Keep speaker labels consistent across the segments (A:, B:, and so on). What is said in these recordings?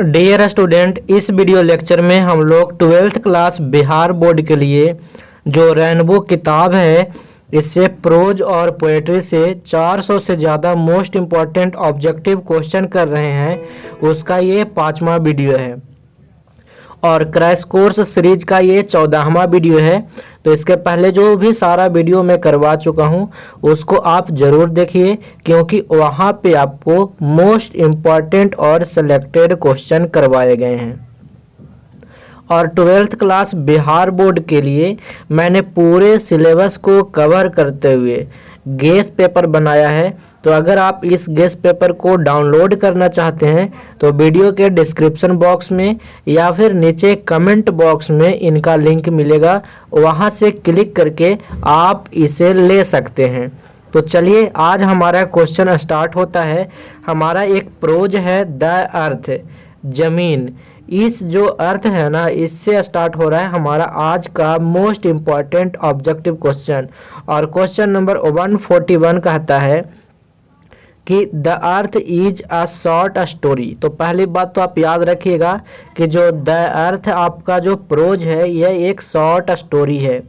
A: Dear student, इस video lecture में हम लोग 12th क्लास बिहार बोर्ड के लिए जो रेनबो किताब है इससे प्रोज और पोएट्री से 400 से ज़्यादा मोस्ट इम्पॉर्टेंट ऑब्जेक्टिव क्वेश्चन कर रहे हैं। उसका ये 5वां वीडियो है और क्रैश कोर्स सीरीज का ये 14वां वीडियो है। तो इसके पहले जो भी सारा वीडियो मैं करवा चुका हूँ उसको आप ज़रूर देखिए, क्योंकि वहाँ पे आपको मोस्ट इम्पॉर्टेंट और सिलेक्टेड क्वेश्चन करवाए गए हैं। और 12th क्लास बिहार बोर्ड के लिए मैंने पूरे सिलेबस को कवर करते हुए गेस पेपर बनाया है। तो अगर आप इस गेस पेपर को डाउनलोड करना चाहते हैं तो वीडियो के डिस्क्रिप्शन बॉक्स में या फिर नीचे कमेंट बॉक्स में इनका लिंक मिलेगा, वहां से क्लिक करके आप इसे ले सकते हैं। तो चलिए आज हमारा क्वेश्चन स्टार्ट होता है। हमारा एक प्रोज है द अर्थ, जमीन। इस जो अर्थ है ना, इससे स्टार्ट हो रहा है हमारा आज का मोस्ट इम्पॉर्टेंट ऑब्जेक्टिव क्वेश्चन। और क्वेश्चन नंबर 141 कहता है कि the earth is a short story. तो पहली बात तो आप याद रखिएगा कि जो द अर्थ आपका जो प्रोज है यह एक शॉर्ट स्टोरी है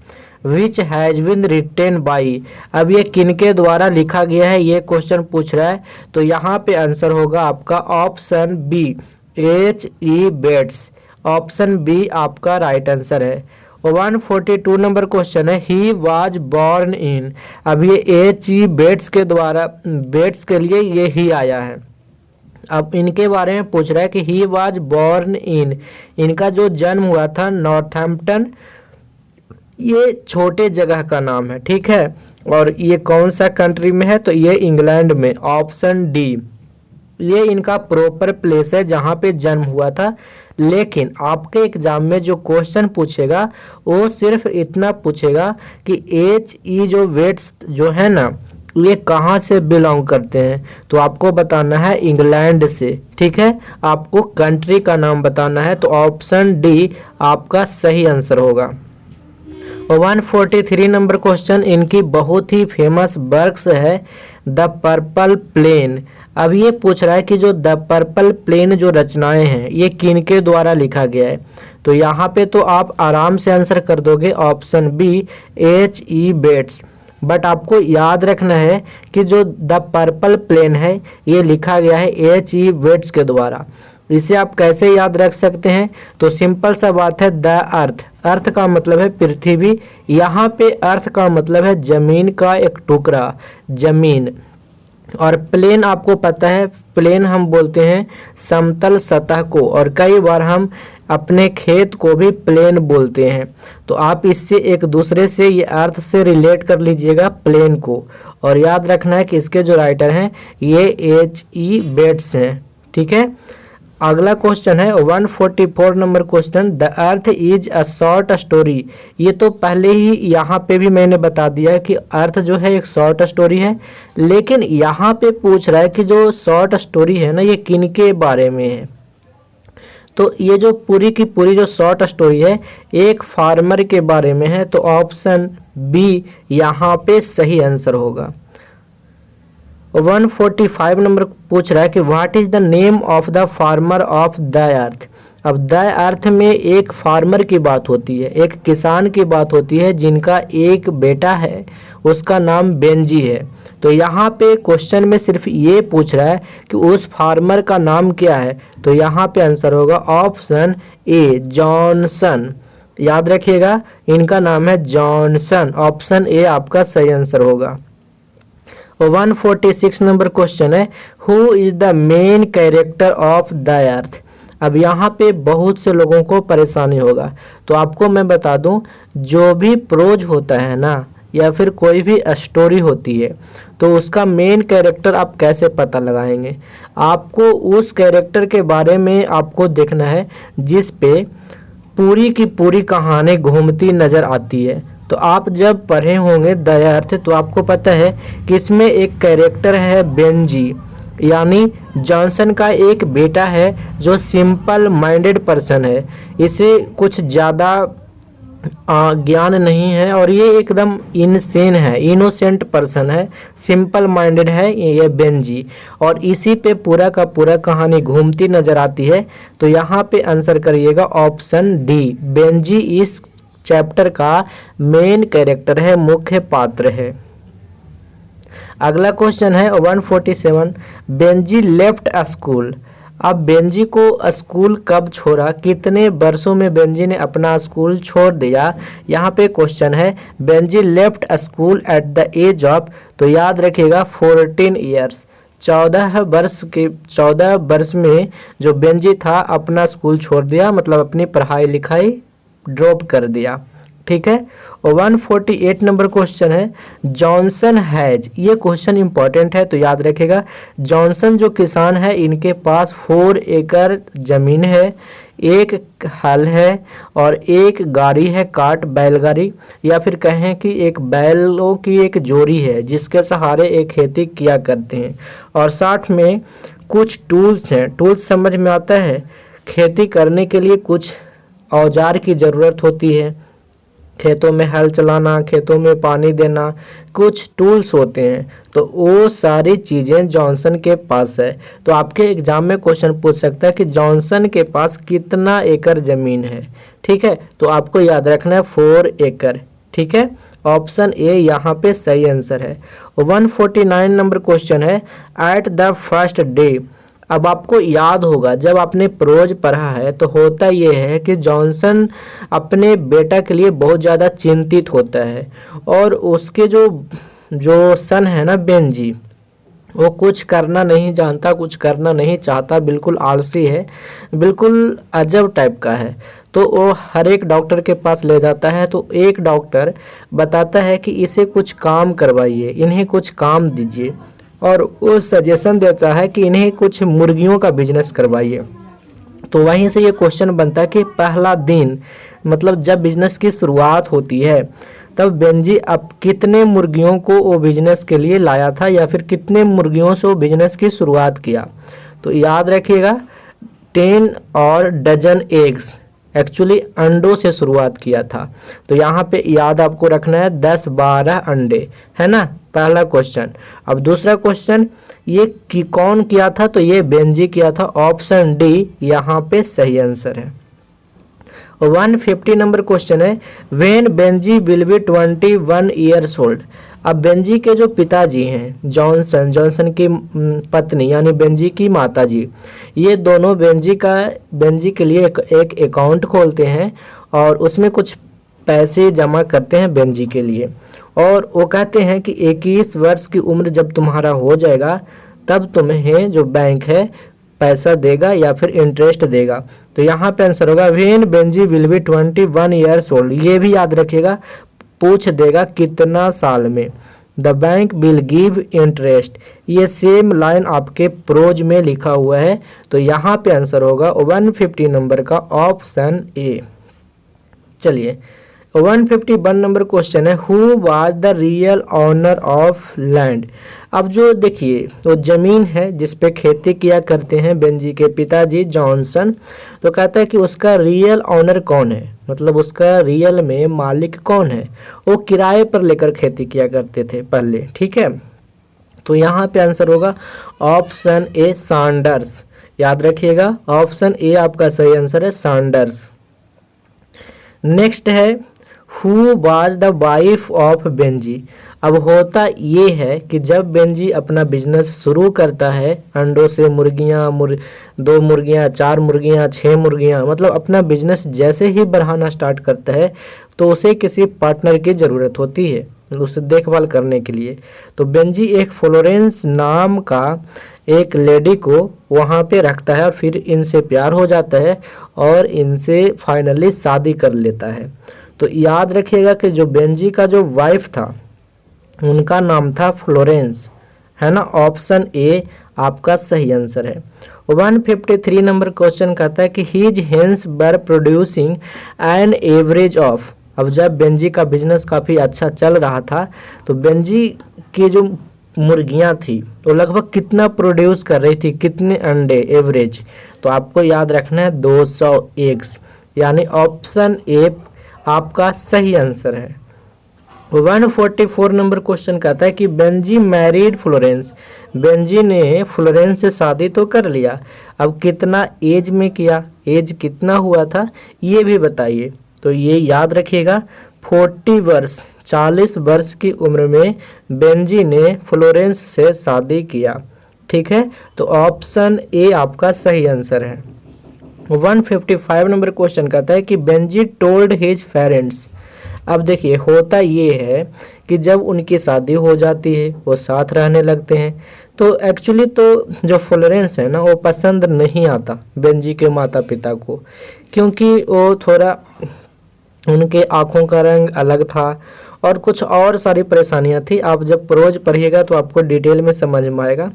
A: which has been written by. अब ये किनके द्वारा लिखा गया है ये क्वेश्चन पूछ रहा है। तो यहाँ पे आंसर होगा आपका option B, H.E. Bates. Option B आपका राइट आंसर है। 142 नंबर क्वेश्चन है ही वाज बॉर्न इन। अब ये H.E. बेट्स के द्वारा बेट्स के लिए ये ही आया है। अब इनके बारे में पूछ रहा है कि ही वाज बॉर्न इन, इनका जो जन्म हुआ था नॉर्थहैम्पटन, ये छोटे जगह का नाम है, ठीक है। और ये कौन सा कंट्री में है, तो ये इंग्लैंड में। ऑप्शन डी ये इनका प्रॉपर प्लेस है जहाँ पे जन्म हुआ था। लेकिन आपके एग्जाम में जो क्वेश्चन पूछेगा वो सिर्फ इतना पूछेगा कि H.E. जो वेट्स जो है ना ये कहाँ से बिलोंग करते हैं। तो आपको बताना है इंग्लैंड से, ठीक है। आपको कंट्री का नाम बताना है। तो ऑप्शन डी आपका सही आंसर होगा। 143 नंबर क्वेश्चन इनकी बहुत ही फेमस वर्क्स है द पर्पल प्लेन। अब ये पूछ रहा है कि जो द पर्पल प्लेन जो रचनाएं हैं ये किनके द्वारा लिखा गया है। तो यहाँ पे तो आप आराम से आंसर कर दोगे option B H.E. Bets. But आपको याद रखना है कि जो द पर्पल प्लेन है ये लिखा गया है H.E. बेट्स के द्वारा। इसे आप कैसे याद रख सकते हैं, तो सिंपल सा बात है द अर्थ, अर्थ का मतलब है पृथ्वी, यहाँ पे अर्थ का मतलब है जमीन का एक टुकड़ा, जमीन। और प्लेन आपको पता है, प्लेन हम बोलते हैं समतल सतह को, और कई बार हम अपने खेत को भी प्लेन बोलते हैं। तो आप इससे एक दूसरे से ये अर्थ से रिलेट कर लीजिएगा प्लेन को। और याद रखना है कि इसके जो राइटर हैं ये H.E. बेट्स हैं, ठीक है। अगला क्वेश्चन है 144 number question the earth is a short story. ये तो पहले ही यहाँ पे भी मैंने बता दिया कि अर्थ जो है एक शॉर्ट स्टोरी है। लेकिन यहाँ पे पूछ रहा है कि जो शॉर्ट स्टोरी है ना ये किनके बारे में है। तो ये जो पूरी की पूरी जो शॉर्ट स्टोरी है एक फार्मर के बारे में है। तो ऑप्शन बी यहाँ पे सही आंसर होगा। 145 नंबर पूछ रहा है कि what is the name of the farmer of the earth. अब द अर्थ में एक फार्मर की बात होती है, एक किसान की बात होती है जिनका एक बेटा है, उसका नाम बेंजी है। तो यहाँ पे क्वेश्चन में सिर्फ ये पूछ रहा है कि उस फार्मर का नाम क्या है। तो यहाँ पे आंसर होगा ऑप्शन ए जॉनसन। याद रखिएगा इनका नाम है जॉनसन। ऑप्शन ए आपका सही आंसर होगा। 146 नंबर क्वेश्चन है who is the main character of the earth. अब यहाँ पे बहुत से लोगों को परेशानी होगा। तो आपको मैं बता दूं, जो भी प्रोज होता है ना या फिर कोई भी स्टोरी होती है तो उसका मेन कैरेक्टर आप कैसे पता लगाएंगे। आपको उस कैरेक्टर के बारे में आपको देखना है जिस पे पूरी की पूरी कहानी घूमती नज़र आती है। तो आप जब पढ़े होंगे द अर्थ तो आपको पता है कि इसमें एक कैरेक्टर है बेंजी, यानी जॉनसन का एक बेटा है जो सिंपल माइंडेड पर्सन है। इसे कुछ ज़्यादा ज्ञान नहीं है और ये एकदम इनसेन है, इनोसेंट पर्सन है, सिंपल माइंडेड है ये बेंजी। और इसी पे पूरा का पूरा कहानी घूमती नजर आती है। तो यहाँ पे आंसर करिएगा ऑप्शन डी, बेंजी इस चैप्टर का मेन कैरेक्टर है, मुख्य पात्र है। अगला क्वेश्चन है 147, बेंजी लेफ्ट स्कूल। अब बेंजी को स्कूल कब छोड़ा, कितने वर्षों में बेंजी ने अपना स्कूल छोड़ दिया। यहाँ पे क्वेश्चन है Benjy left school at the age of, तो याद रखिएगा 14 ईयर्स, 14 वर्ष में जो बेंजी था अपना स्कूल छोड़ दिया, मतलब अपनी पढ़ाई लिखाई ड्रॉप कर दिया। ठीक है। 148 नंबर क्वेश्चन है जॉनसन हैज, ये क्वेश्चन इंपॉर्टेंट है तो याद रखिएगा। जॉनसन जो किसान है इनके पास 4 एकड़ जमीन है, एक हल है और एक गाड़ी है काट बैलगाड़ी, या फिर कहें कि एक बैलों की एक जोड़ी है जिसके सहारे एक खेती किया करते हैं, और साथ में कुछ टूल्स हैं। टूल्स समझ में आता है, खेती करने के लिए कुछ औजार की ज़रूरत होती है, खेतों में हल चलाना, खेतों में पानी देना, कुछ टूल्स होते हैं, तो वो सारी चीज़ें जॉनसन के पास है। तो आपके एग्जाम में क्वेश्चन पूछ सकता है कि जॉनसन के पास कितना एकड़ ज़मीन है। ठीक है, तो आपको याद रखना है 4 एकड़। ठीक है, ऑप्शन ए यहाँ पे सही आंसर है। 149 नंबर क्वेश्चन है एट द फर्स्ट डे। अब आपको याद होगा जब आपने प्रोज पढ़ा है तो होता ये है कि जॉनसन अपने बेटा के लिए बहुत ज़्यादा चिंतित होता है, और उसके जो सन है ना बेंजी, वो कुछ करना नहीं जानता, कुछ करना नहीं चाहता, बिल्कुल आलसी है, बिल्कुल अजब टाइप का है। तो वो हर एक डॉक्टर के पास ले जाता है, तो एक डॉक्टर बताता है कि इसे कुछ काम करवाइए, इन्हें कुछ काम दीजिए, और वो सजेशन देता है कि इन्हें कुछ मुर्गियों का बिजनेस करवाइए। तो वहीं से ये क्वेश्चन बनता है कि पहला दिन, मतलब जब बिजनेस की शुरुआत होती है, तब बेंजी अब कितने मुर्गियों को वो बिजनेस के लिए लाया था, या फिर कितने मुर्गियों से वो बिजनेस की शुरुआत किया। तो याद रखिएगा 10 और डजन एग्स, एक्चुअली अंडों से शुरुआत किया था। तो यहाँ पे याद आपको रखना है 10-12 अंडे, है ना, पहला क्वेश्चन। अब दूसरा क्वेश्चन, ये कौन किया था, तो ये बेंजी किया था, ऑप्शन डी यहाँ पे सही आंसर है। 150 नंबर क्वेश्चन है when Benji will be 21 years old. अब बेंजी के जो पिताजी हैं जॉनसन की पत्नी यानी बेंजी की माताजी, ये दोनों बेंजी के लिए एक अकाउंट खोलते हैं और उसमें कुछ पैसे जमा करते हैं बेंजी के लिए, और वो कहते हैं कि 21 वर्ष की उम्र जब तुम्हारा हो जाएगा तब तुम्हें जो बैंक है पैसा देगा या फिर इंटरेस्ट देगा। तो यहाँ पे आंसर होगा when Benji will be 21 years old. ये भी याद रखिएगा, पूछ देगा कितना साल में। The bank will give interest, ये सेम लाइन आपके प्रोज में लिखा हुआ है। तो यहाँ पे आंसर होगा 150 नंबर का ऑप्शन ए। चलिए 151 नंबर क्वेश्चन है who was the real owner of land. अब जो देखिए वो जमीन है जिस पे खेती किया करते हैं बेंजी के पिताजी जॉनसन, तो कहता है कि उसका रियल ऑनर कौन है, मतलब उसका रियल में मालिक कौन है। वो किराए पर लेकर खेती किया करते थे पहले। ठीक है, तो यहाँ पे आंसर होगा ऑप्शन ए सैंडर्स। याद रखिएगा ऑप्शन ए आपका सही आंसर है, सैंडर्स। नेक्स्ट है who was the wife of Benji. अब होता ये है कि जब बेंजी अपना बिजनेस शुरू करता है, अंडों से मुर्गियाँ 2 मुर्गियाँ 4 मुर्गियाँ 6 मुर्गियाँ, मतलब अपना बिजनेस जैसे ही बढ़ाना स्टार्ट करता है तो उसे किसी पार्टनर की ज़रूरत होती है उसे देखभाल करने के लिए। तो बेंजी एक फ्लोरेंस नाम का एक लेडी को वहाँ पे रखता है, फिर इनसे प्यार हो जाता है और इनसे फाइनली शादी कर लेता है। तो याद रखिएगा कि जो बेंजी का जो वाइफ था उनका नाम था फ्लोरेंस, है ना, ऑप्शन ए आपका सही आंसर है। 153 नंबर क्वेश्चन कहता है कि his hens were producing an average of. अब जब बेंजी का बिजनेस काफ़ी अच्छा चल रहा था तो बेंजी की जो मुर्गियां थी वो लगभग कितना प्रोड्यूस कर रही थी, कितने अंडे एवरेज। तो आपको याद रखना है 200 एग्स, यानी ऑप्शन ए आपका सही आंसर है। 144 नंबर क्वेश्चन कहता है कि बेंजी मैरिड फ्लोरेंस, बेंजी ने फ्लोरेंस से शादी तो कर लिया, अब कितना एज में किया, एज कितना हुआ था ये भी बताइए। तो ये याद रखिएगा 40 वर्ष 40 वर्ष की उम्र में बेंजी ने फ्लोरेंस से शादी किया। ठीक है, तो ऑप्शन ए आपका सही आंसर है। 155 नंबर क्वेश्चन कहता है कि बेंजी टोल्ड हिज पेरेंट्स। अब देखिए होता ये है कि जब उनकी शादी हो जाती है वो साथ रहने लगते हैं, तो एक्चुअली तो जो फ्लोरेंस है ना वो पसंद नहीं आता बेंजी के माता पिता को, क्योंकि वो थोड़ा उनके आँखों का रंग अलग था और कुछ और सारी परेशानियां थी। आप जब प्रोज पढ़िएगा तो आपको डिटेल में समझ में आएगा।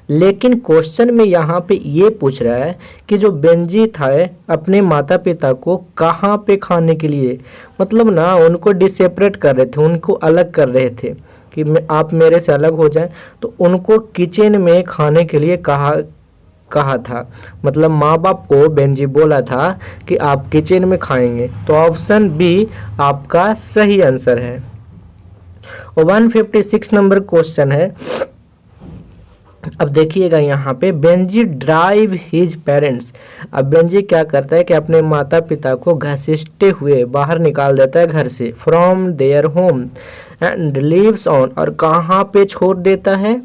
A: लेकिन क्वेश्चन में यहाँ पे ये पूछ रहा है कि जो बेंजी था अपने माता पिता को कहाँ पे खाने के लिए, मतलब ना उनको डिसेपरेट कर रहे थे, उनको अलग कर रहे थे कि आप मेरे से अलग हो जाएं, तो उनको किचन में खाने के लिए कहा था। मतलब माँ बाप को बेंजी बोला था कि आप किचन में खाएंगे। तो ऑप्शन बी आपका सही आंसर है। 156 नंबर क्वेश्चन है। अब देखिएगा यहाँ पे बेंजी ड्राइव हिज पेरेंट्स। अब बेंजी क्या करता है कि अपने माता पिता को घसीटते हुए बाहर निकाल देता है घर से, from their home and leaves on, और कहाँ पे छोड़ देता है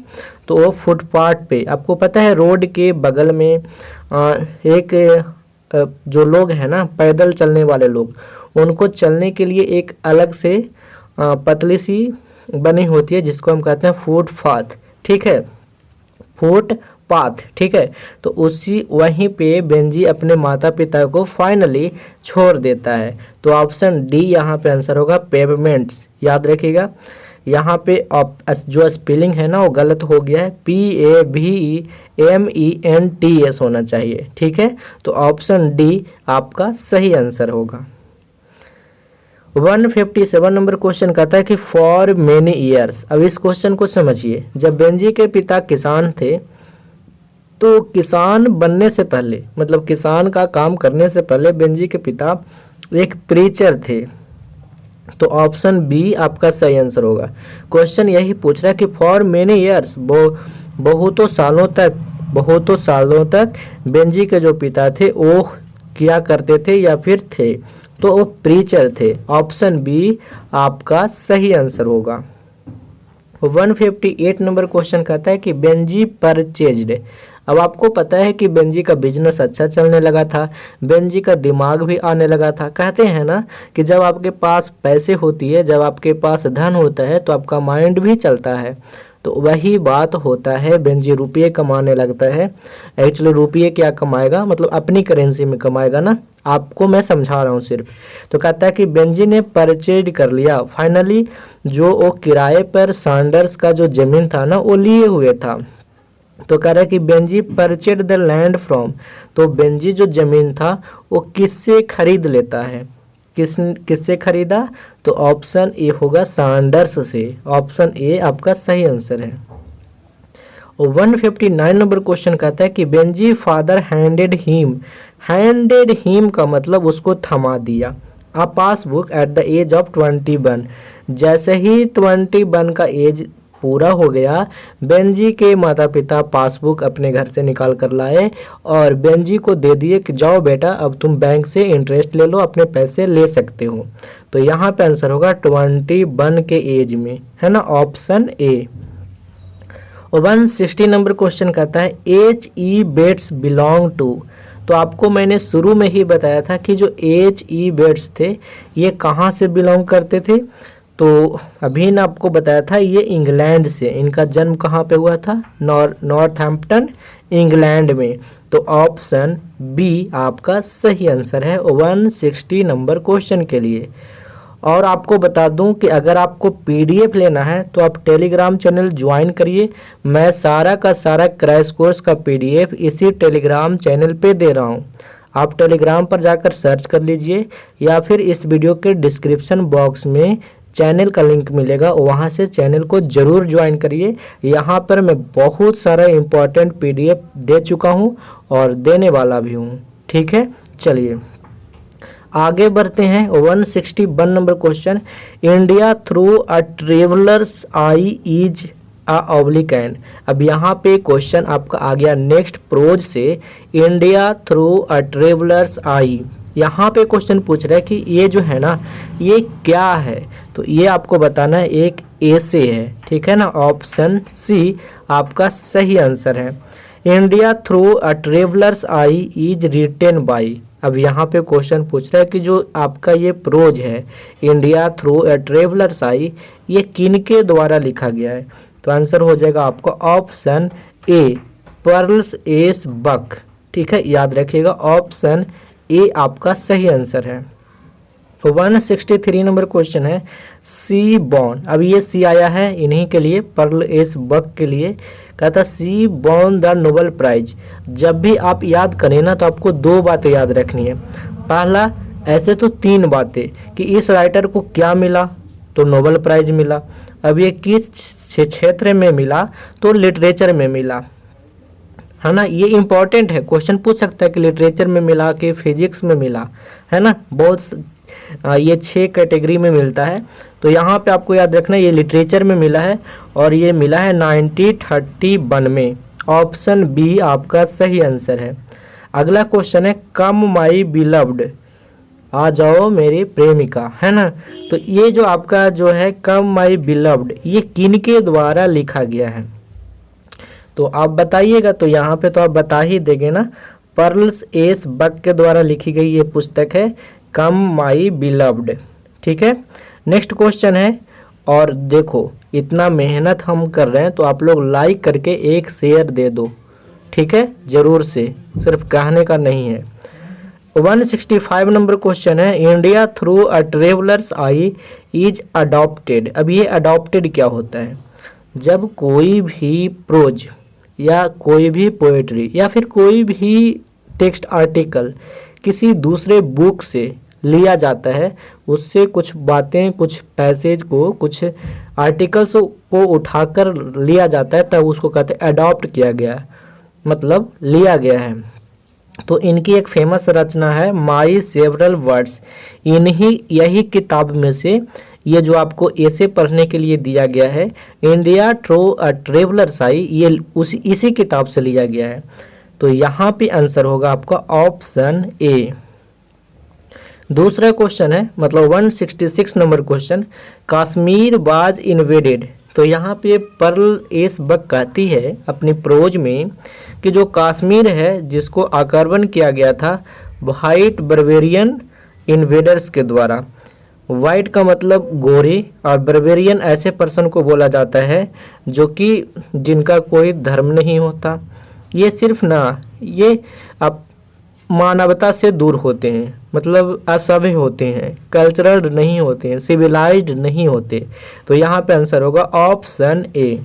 A: तो वो फुटपाथ पे। आपको पता है रोड के बगल में एक जो लोग हैं ना पैदल चलने वाले लोग, उनको चलने के लिए एक अलग से पतली सी बनी होती है जिसको हम कहते हैं फुटपाथ। ठीक है, फुटपाथ। ठीक है, तो उसी वहीं पे बेंजी अपने माता पिता को फाइनली छोड़ देता है। तो ऑप्शन डी यहाँ पे आंसर होगा, पेवमेंट्स। याद रखिएगा यहाँ पे जो स्पेलिंग है ना वो गलत हो गया है, PAVEMENTS होना चाहिए। ठीक है, तो ऑप्शन डी आपका सही आंसर होगा। 157 नंबर क्वेश्चन कहता है कि फॉर मेनी ईयर्स। अब इस क्वेश्चन को समझिए, जब बेंजी के पिता किसान थे तो किसान बनने से पहले, मतलब किसान का काम करने से पहले बेंजी के पिता एक प्रीचर थे। तो ऑप्शन बी आपका सही आंसर होगा। क्वेश्चन यही पूछ रहा है कि फॉर मेनी ईयर्स, बहुतों सालों तक बेंजी के जो पिता थे वो किया करते थे या फिर थे, तो वो प्रीचर थे। ऑप्शन बी आपका सही आंसर होगा। 158 नंबर क्वेश्चन कहता है कि बेंजी परचेज्ड। अब आपको पता है कि बेंजी का बिजनेस अच्छा चलने लगा था, बेंजी का दिमाग भी आने लगा था। कहते हैं ना कि जब आपके पास पैसे होती है, जब आपके पास धन होता है तो आपका माइंड भी चलता है। तो वही बात होता है, बेंजी रुपये कमाने लगता है। एक्चुअली रुपये क्या कमाएगा, मतलब अपनी करेंसी में कमाएगा ना, आपको मैं समझा रहा हूँ सिर्फ। तो कहता है कि बेंजी ने परचेज कर लिया फाइनली, जो वो किराए पर सैंडर्स का जो जमीन था ना वो लिए हुए था। तो कह रहा है कि बेंजी परचेड द लैंड फ्रॉम। तो बेंजी जो जमीन था वो किससे खरीद लेता है, किससे खरीदा, तो ऑप्शन ए होगा सैंडर्स से। ऑप्शन ए आपका सही आंसर है। 159 नंबर क्वेश्चन कहता है कि बेंजी फादर हैंडेड हिम का मतलब उसको थमा दिया a passbook at the age of 21। जैसे ही 21 का एज पूरा हो गया, बेंजी के माता पिता पासबुक अपने घर से निकाल कर लाए और बेंजी को दे दिए कि जाओ बेटा अब तुम बैंक से इंटरेस्ट ले लो, अपने पैसे ले सकते हो। तो यहाँ पे आंसर होगा 21 के एज में, है ना, ऑप्शन ए। 160 नंबर क्वेश्चन कहता है HE बेट्स बिलोंग टू। तो आपको मैंने शुरू में ही बताया था कि जो HE बेट्स थे ये कहाँ से बिलोंग करते थे। तो अभी ना आपको बताया था ये इंग्लैंड से, इनका जन्म कहाँ पे हुआ था, नॉर्थहैम्पटन इंग्लैंड में। तो ऑप्शन बी आपका सही आंसर है 160 नंबर क्वेश्चन के लिए। और आपको बता दूं कि अगर आपको PDF लेना है तो आप टेलीग्राम चैनल ज्वाइन करिए। मैं सारा का सारा क्रैश कोर्स का PDF इसी टेलीग्राम चैनल पे दे रहा हूँ। आप टेलीग्राम पर जाकर सर्च कर लीजिए या फिर इस वीडियो के डिस्क्रिप्शन बॉक्स में चैनल का लिंक मिलेगा, वहाँ से चैनल को ज़रूर ज्वाइन करिए। यहाँ पर मैं बहुत सारा इम्पोर्टेंट PDF दे चुका हूँ और देने वाला भी हूँ। ठीक है, चलिए आगे बढ़ते हैं 161 number question. India through a travellers I is a oblique and. अब यहाँ पे क्वेश्चन आपका आ गया नेक्स्ट प्रोज से, इंडिया थ्रू अ ट्रेवलर्स आई। यहाँ पे क्वेश्चन पूछ रहा है कि ये जो है ना ये क्या है, तो ये आपको बताना है एक ऐसे है, ठीक है ना। ऑप्शन सी आपका सही आंसर है। India through a travellers I is written by. अब यहाँ पे क्वेश्चन पूछ रहा है कि जो आपका ये प्रोज है इंडिया थ्रू अ ट्रेवलर्स आई, ये किनके द्वारा लिखा गया है, तो आंसर हो जाएगा आपका option A, Pearls S Buck. ठीक है, याद रखिएगा ऑप्शन ए आपका सही आंसर है। 163 नंबर क्वेश्चन है सी बॉन। अब ये सी आया है इन्हीं के लिए, पर्ल एस बक के लिए। कहता सी बॉन द नोबेल प्राइज। जब भी आप याद करें ना तो आपको दो बातें याद रखनी है। पहला, ऐसे तो तीन बातें कि इस राइटर को क्या मिला, तो नोबेल प्राइज मिला। अब ये किस क्षेत्र में मिला, तो लिटरेचर में मिला, है ना। ये इंपॉर्टेंट है, क्वेश्चन पूछ सकता है कि लिटरेचर में मिला कि फिजिक्स में मिला, है ना। बहुत ये 6 कैटेगरी में मिलता है, तो यहाँ पे आपको याद रखना ये लिटरेचर में मिला है और ये मिला है 1931 में। ऑप्शन बी आपका सही आंसर है। अगला क्वेश्चन है कम माई बिलव्ड, आ जाओ मेरी प्रेमिका, है ना। तो ये जो आपका जो है कम माई बिलव्ड, ये किनके द्वारा लिखा गया है, तो आप बताइएगा। तो यहाँ पे तो आप बता ही देंगे ना, पर्ल्स एस बक के द्वारा लिखी गई ये पुस्तक है कम माई बिलव्ड। ठीक है, नेक्स्ट क्वेश्चन है। और देखो इतना मेहनत हम कर रहे हैं तो आप लोग लाइक करके एक शेयर दे दो, ठीक है, जरूर से, सिर्फ कहने का नहीं है। 165 नंबर क्वेश्चन है India through a travellers I is adopted. अब ये अडॉप्टेड क्या होता है, जब कोई भी प्रोज या कोई भी पोएट्री या फिर कोई भी टेक्स्ट आर्टिकल किसी दूसरे बुक से लिया जाता है, उससे कुछ बातें, कुछ पैसेज को, कुछ आर्टिकल्स को उठाकर लिया जाता है, तब उसको कहते हैं अडॉप्ट किया गया, मतलब लिया गया है। तो इनकी एक फेमस रचना है माई सेवरल वर्ड्स। यही किताब में से ये जो आपको ऐसे पढ़ने के लिए दिया गया है इंडिया थ्रू अ ट्रेवलर्स आई, ये इसी किताब से लिया गया है। तो यहाँ पे आंसर होगा आपका ऑप्शन ए। दूसरा क्वेश्चन है मतलब 166 number question, Kashmir was invaded. तो यहाँ पे पर्ल एस बक कहती है अपनी प्रोज में कि जो कश्मीर है जिसको आक्रमण किया गया था वाइट बर्बेरियन इन्वेडर्स के द्वारा। वाइट का मतलब गोरे और बर्बेरियन ऐसे पर्सन को बोला जाता है जो कि जिनका कोई धर्म नहीं होता। ये सिर्फ ना ये आप मानवता से दूर होते हैं, मतलब असभ्य होते हैं, कल्चरल नहीं होते हैं, सिविलाइज्ड नहीं होते। तो यहाँ पे आंसर होगा ऑप्शन ए।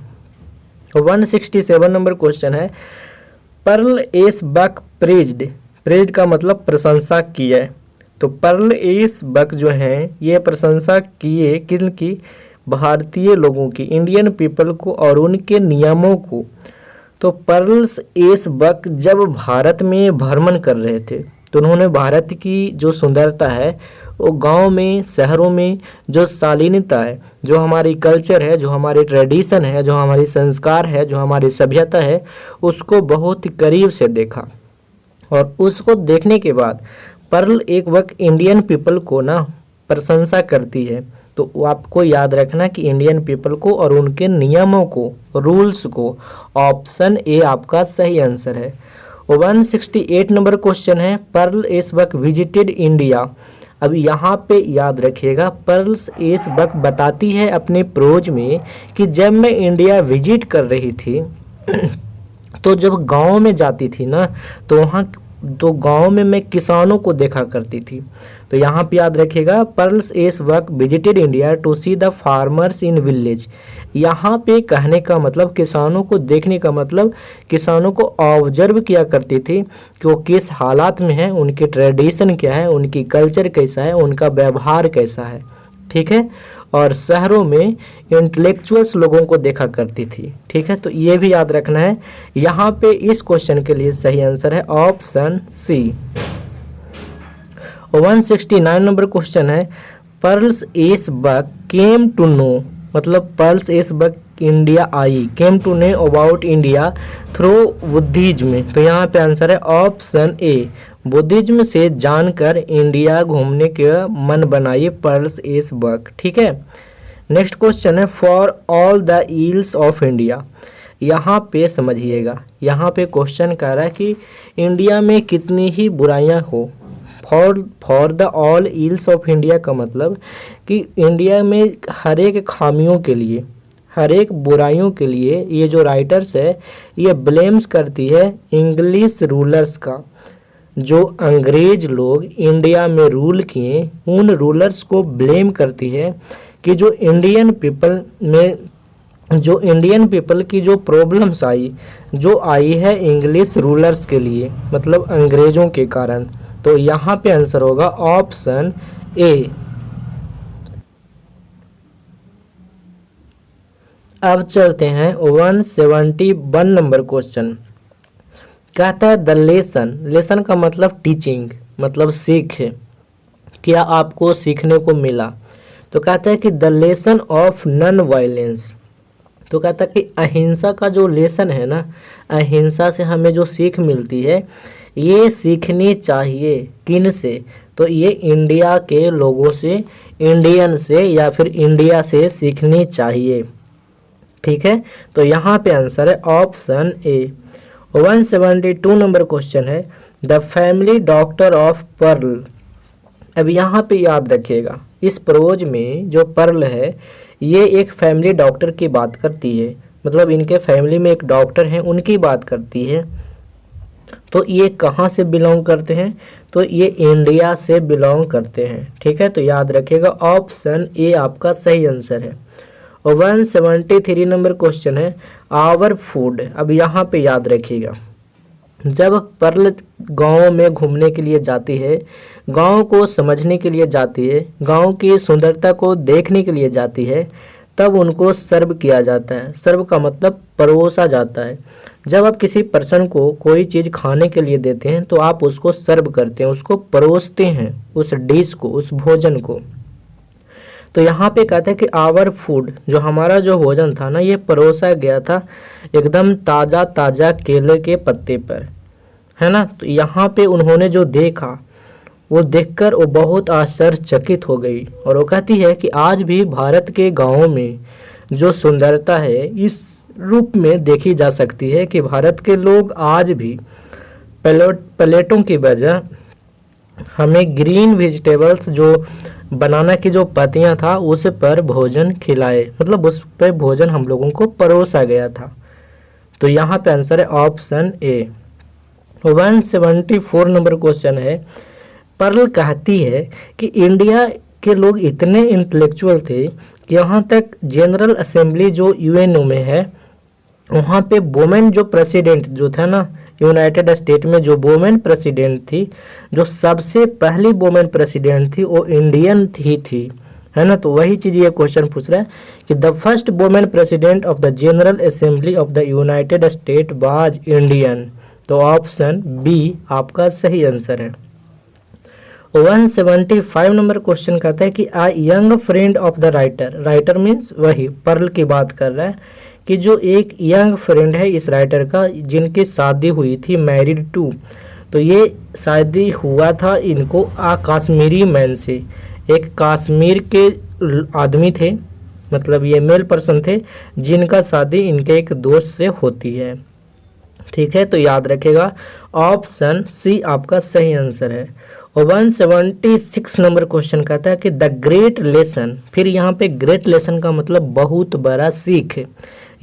A: 167 नंबर क्वेश्चन है Pearl S Buck praised. Praised का मतलब प्रशंसा की है। तो पर्ल एस बक जो हैं ये प्रशंसा किए किनकी, भारतीय लोगों की, इंडियन पीपल को और उनके नियमों को। तो पर्ल्स एस बक जब भारत में भ्रमण कर रहे थे तो उन्होंने भारत की जो सुंदरता है वो गांव में, शहरों में जो शालीनता है, जो हमारी कल्चर है, जो हमारी ट्रेडिशन है, जो हमारी संस्कार है, जो हमारी सभ्यता है, उसको बहुत ही करीब से देखा। और उसको देखने के बाद पर्ल एक वक्त इंडियन पीपल को ना प्रशंसा करती है। तो आपको याद रखना कि इंडियन पीपल को और उनके नियमों को, रूल्स को। ऑप्शन ए आपका सही आंसर है। 168 नंबर क्वेश्चन है Pearl S Buck visited India. अब यहाँ पे याद रखिएगा पर्ल्स एस बक बताती है अपने प्रोज में कि जब मैं इंडिया विजिट कर रही थी तो जब गांव में जाती थी ना तो वहाँ तो गांव में मैं किसानों को देखा करती थी। तो यहाँ पे याद रखिएगा Pearls S Buck visited India to see the farmers in village. यहाँ पे कहने का मतलब, किसानों को देखने का मतलब, किसानों को ऑब्जर्व किया करती थी कि वो किस हालात में है, उनके ट्रेडिशन क्या है, उनकी कल्चर कैसा है, उनका व्यवहार कैसा है। ठीक है, और शहरों में इंटेलेक्चुअल्स लोगों को देखा करती थी। ठीक है, तो ये भी याद रखना है। यहाँ पे इस क्वेश्चन के लिए सही आंसर है ऑप्शन सी। 169 नंबर क्वेश्चन है, Pearl S Buck came to know, मतलब Pearl S Buck India I, came to know about India through Buddhism. तो यहाँ पे आंसर है ऑप्शन ए, बुद्धिज्म से जानकर इंडिया घूमने का मन बनाई पर्ल्स एस बक। ठीक है, नेक्स्ट क्वेश्चन है, for all the ills of India. यहाँ पे समझिएगा, यहाँ पे क्वेश्चन कह रहा है कि इंडिया में कितनी ही बुराइयाँ हो। For the all ills of India का मतलब कि इंडिया में हर एक खामियों के लिए, हर एक बुराइयों के लिए ये जो राइटर्स है ये ब्लेम्स करती है इंग्लिश रूलर्स का। जो अंग्रेज लोग इंडिया में रूल किए उन रूलर्स को ब्लेम करती है कि जो इंडियन पीपल की जो प्रॉब्लम्स आई, जो आई है इंग्लिश रूलर्स के लिए, मतलब अंग्रेजों के कारण। तो यहाँ पे आंसर होगा ऑप्शन ए। अब चलते हैं 171 नंबर क्वेश्चन। कहता है द लेसन, लेसन का मतलब टीचिंग, मतलब सीख, क्या आपको सीखने को मिला। तो कहता है कि the lesson of non violence. तो कहता है कि अहिंसा का जो लेसन है ना, अहिंसा से हमें जो सीख मिलती है ये सीखनी चाहिए किन से। तो ये इंडिया के लोगों से, इंडियन से या फिर इंडिया से सीखनी चाहिए। ठीक है, तो यहाँ पे आंसर है ऑप्शन ए। 172 नंबर क्वेश्चन है, the family doctor of pearl. अब यहाँ पे याद रखिएगा, इस प्रोज में जो पर्ल है ये एक फैमिली डॉक्टर की बात करती है, मतलब इनके फैमिली में एक डॉक्टर हैं उनकी बात करती है। तो ये कहाँ से बिलोंग करते हैं, तो ये इंडिया से बिलोंग करते हैं। ठीक है, तो याद रखिएगा ऑप्शन ए आपका सही आंसर है। और 173 नंबर क्वेश्चन है, आवर फूड। अब यहाँ पे याद रखिएगा, जब पर्ल गांव में घूमने के लिए जाती है, गांव को समझने के लिए जाती है, गांव की सुंदरता को देखने के लिए जाती है, तब उनको सर्व किया जाता है। सर्व का मतलब परोसा जाता है। जब आप किसी पर्सन को कोई चीज़ खाने के लिए देते हैं तो आप उसको सर्व करते हैं, उसको परोसते हैं, उस डिश को, उस भोजन को। तो यहाँ पे कहते हैं कि आवर फूड, जो हमारा जो भोजन था ना ये परोसा गया था एकदम ताज़ा ताज़ा केले के पत्ते पर, है ना। तो यहाँ पे उन्होंने जो देखा वो देखकर वो बहुत आश्चर्यचकित हो गई, और वो कहती है कि आज भी भारत के गांवों में जो सुंदरता है इस रूप में देखी जा सकती है कि भारत के लोग आज भी प्लेटों की बजाय हमें ग्रीन वेजिटेबल्स, जो बनाना की जो पत्तियां था उस पर भोजन खिलाए, मतलब उस पर भोजन हम लोगों को परोसा गया था। तो यहाँ पे आंसर है ऑप्शन ए। 174 नंबर क्वेश्चन है, पर्ल कहती है कि इंडिया के लोग इतने इंटेलेक्चुअल थे कि यहाँ तक जनरल असेंबली जो यूएनओ में है वहाँ पे वुमेन जो प्रेसिडेंट जो था ना, यूनाइटेड स्टेट में जो वुमेन प्रेसिडेंट थी, जो सबसे पहली वुमेन प्रेसिडेंट थी वो इंडियन ही थी, है ना। तो वही चीज़ ये क्वेश्चन पूछ रहा है कि the first women president of the general assembly of the United state was Indian. तो ऑप्शन बी आपका सही आंसर है। 175 नंबर क्वेश्चन कहता है कि a young friend of the writer. Writer means वही पर्ल की बात कर रहा है कि जो एक यंग फ्रेंड है इस राइटर का, जिनकी शादी हुई थी मैरिड टू। तो ये शादी हुआ था इनको कश्मीरी मैन से, एक कश्मीर के आदमी थे, मतलब ये मेल पर्सन थे जिनका शादी इनके एक दोस्त से होती है। ठीक है, तो याद रखेगा ऑप्शन सी आपका सही आंसर है। और 176 नंबर क्वेश्चन कहता है कि द ग्रेट लेसन। फिर यहाँ पे ग्रेट लेसन का मतलब बहुत बड़ा सीख,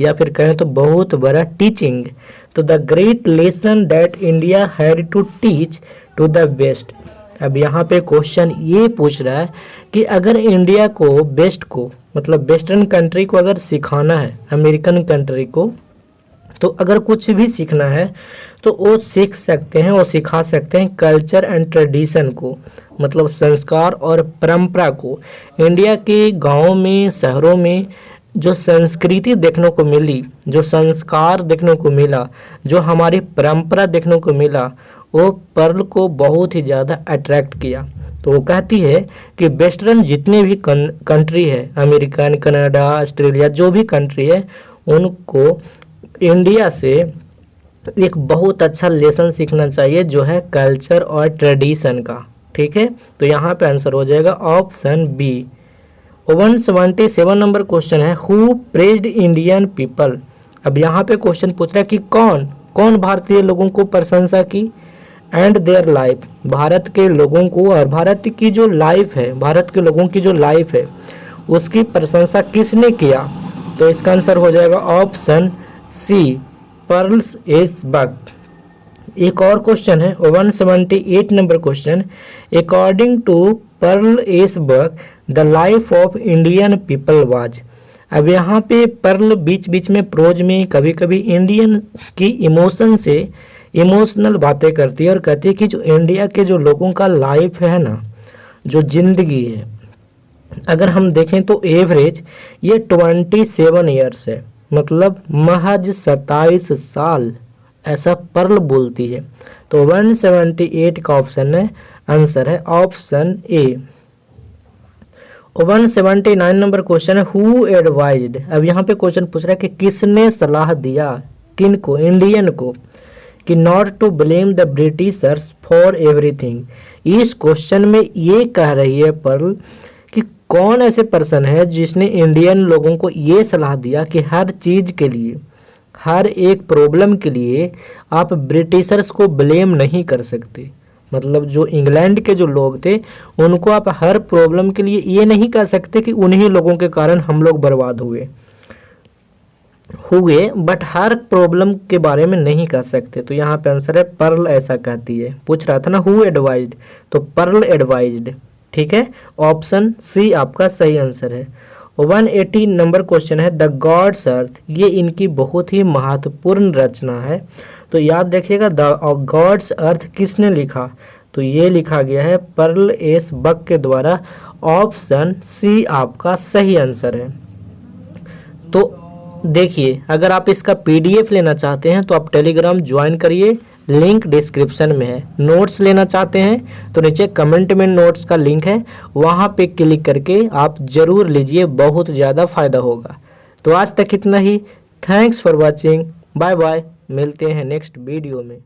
A: या फिर कहें तो बहुत बड़ा टीचिंग। तो the great lesson that India had to teach to the west. अब यहाँ पे क्वेश्चन ये पूछ रहा है कि अगर इंडिया को वेस्ट को, मतलब वेस्टर्न कंट्री को अगर सिखाना है, अमेरिकन कंट्री को, तो अगर कुछ भी सीखना है तो वो सीख सकते हैं, वो सिखा सकते हैं कल्चर एंड ट्रेडिशन को, मतलब संस्कार और परंपरा को। इंडिया के गाँव में, शहरों में जो संस्कृति देखने को मिली, जो संस्कार देखने को मिला, जो हमारी परंपरा देखने को मिला, वो पर्ल को बहुत ही ज़्यादा अट्रैक्ट किया। तो वो कहती है कि वेस्टर्न जितने भी कंट्री है, अमेरिकन, कनाडा, ऑस्ट्रेलिया, जो भी कंट्री है, उनको इंडिया से एक बहुत अच्छा लेसन सीखना चाहिए, जो है कल्चर और ट्रेडिशन का। ठीक है, तो यहाँ पे आंसर हो जाएगा ऑप्शन बी। 177 नंबर क्वेश्चन है, हु प्रेज्ड इंडियन पीपल। अब यहाँ पे क्वेश्चन पूछ रहा है कि कौन कौन भारतीय लोगों को प्रशंसा की, एंड देयर लाइफ, भारत के लोगों को और भारत की जो लाइफ है, भारत के लोगों की जो लाइफ है उसकी प्रशंसा किसने किया। तो इसका आंसर हो जाएगा option C, Pearls S Buck. एक और क्वेश्चन है 178 number question, according to Pearl S Buck the life of Indian people was. अब यहाँ पे पर्ल बीच बीच में प्रोज में कभी कभी इंडियन की इमोशन से इमोशनल बातें करती है और कहती है कि जो इंडिया के जो लोगों का लाइफ है ना, जो जिंदगी है, अगर हम देखें तो एवरेज ये 27 ईयर्स है, मतलब महज 27 साल, ऐसा पर्ल बोलती है। तो 178 का ऑप्शन है, आंसर है ऑप्शन ए। 179 नंबर क्वेश्चन है, हु एडवाइज्ड। अब यहाँ पे क्वेश्चन पूछ रहा है कि किसने सलाह दिया, किन को, इंडियन को, कि not to blame the Britishers for everything. इस क्वेश्चन में ये कह रही है पर्ल कि कौन ऐसे पर्सन है जिसने इंडियन लोगों को ये सलाह दिया कि हर चीज़ के लिए, हर एक प्रॉब्लम के लिए आप ब्रिटिशर्स को ब्लेम नहीं कर सकते। मतलब जो इंग्लैंड के जो लोग थे उनको आप हर प्रॉब्लम के लिए ये नहीं कह सकते कि उन्हीं लोगों के कारण हम लोग बर्बाद हुए, बट हर प्रॉब्लम के बारे में नहीं कह सकते। तो यहाँ पे आंसर है पर्ल ऐसा कहती है। पूछ रहा था ना हु एडवाइज्ड, तो पर्ल एडवाइज्ड। ठीक है, ऑप्शन सी आपका सही आंसर है। 180 नंबर क्वेश्चन है, द गॉड्स अर्थ। ये इनकी बहुत ही महत्वपूर्ण रचना है, तो याद रखिएगा द गॉड्स अर्थ किसने लिखा, तो ये लिखा गया है पर्ल एस बक के द्वारा। ऑप्शन सी आपका सही आंसर है। तो देखिए, अगर आप इसका पीडीएफ लेना चाहते हैं तो आप टेलीग्राम ज्वाइन करिए, लिंक डिस्क्रिप्शन में है। नोट्स लेना चाहते हैं तो नीचे कमेंट में नोट्स का लिंक है, वहाँ पे क्लिक करके आप ज़रूर लीजिए, बहुत ज़्यादा फ़ायदा होगा। तो आज तक इतना ही, thanks for watching, bye bye, मिलते हैं नेक्स्ट वीडियो में।